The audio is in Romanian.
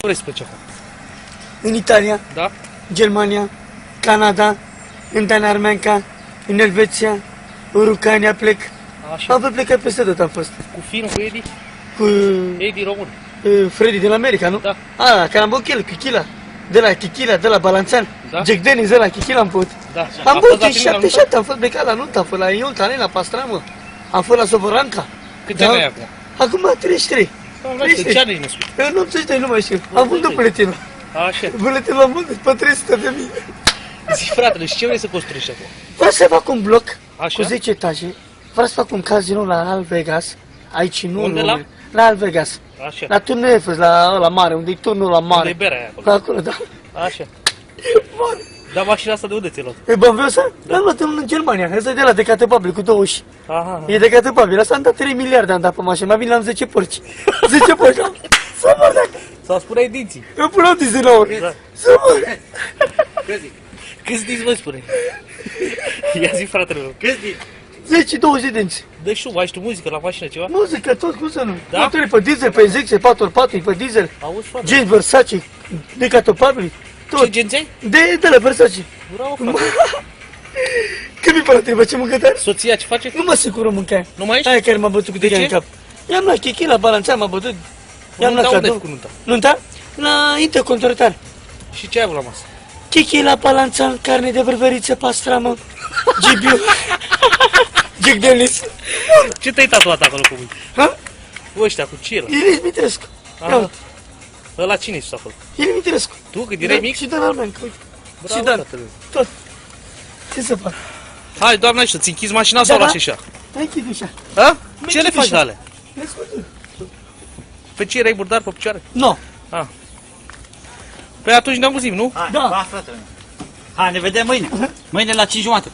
vrei să pleci acum? În Italia, Da? Germania, Canada, în Danemarca, în Elveția, Urucania plec. Așa. Am plecat peste tot am fost. Cu filmul cu Edi? Cu Edi român. Freddy din America, nu? Da. Carambochel, Chichila. De la Chichila, de la Balanțan. Da. Jack Dennis, de la Chichila am fost. Da. Am fost fost la în filmul la 77, am fost plecat la nuntă, am fost la Iolta, la Pastramă. Am fost la Soboranca. Câte ani ai acum? Acum 33. Ce ani ești născut? Eu 82 nu mai știu. Am vândut buletinul. Așa. Buletinul am vândut pe 300 de mii. Zi, fratele, și ce vrei să construiești acum? Vreau să fac un bloc Așa? cu 10 etaje. Vreau să fac un casino la Las Vegas. Aici nu. Unde la? La Las Vegas. Așa. La turnul Efes, la mare, unde e turnul la mare. Unde e berea aia acolo? La acolo, da. Așa. Dar mașina asta de unde ți-ai luat? E Banviosa? L-am luat în Germania. Ăsta e de la Decathlon cu 2 uși. Aha. E Decathlon. Asta am dat 3 miliarde am dat pe mașină. Mai bine am 10 porci. 10 porci. Să mor dacă. Sau spuneai dinții. Eu pun o din la ori. Da. Să mor. Câți dinți, mă, spune? Ia zi, fratele meu. Câți dinți? 10-20 de dinți. Dă și tu, ai și tu muzică la mașină, ceva? Muzică, tot, cum să nu? Da? Motorii pe diesel, pe injecție, 4x4, pe diesel. Auzi, frate? James Versace, Decathlon, tot. Ce genței? De la Versace. Bravo, frate. Când mi-e pără trebuie ce mâncă tare? Soția ce face? Nu mă sigur mâncare. Nu mai ești? Aia care m-a bătut cu De de în ce? cap. I-am luat chichi la balanța, m-a bătut. I-am luat Nunta, unde ai cadou. făcut nunta? Nunta? La Intercontinental. Și ce ai avut la masă? Chichi la balanța, carne de berberiță, pastramă, gibiu, Jack Dennis. Ce te-ai tatuat acolo cu mine? Ha? Cu ăștia, cu ce ăla? Iris Mitrescu. Ia Aha. uite, Ăla cine ești acolo? Iris Mitrescu. Tu, când erai mic? Și Dan Almenca, uite. Bravo, Și Dan, fratele. tot. Ce să fac? Hai, doamna, să-ți închizi mașina sau Da, lași da. așa? Hai, închid ușa. Ha? Ce le închid faci ușa. de alea? Pe ce erai murdar pe picioare? Nu. Ah. Păi atunci ne auzim, nu? Da. Hai, fratele meu. Hai, ne vedem mâine. Mâine la 5:30.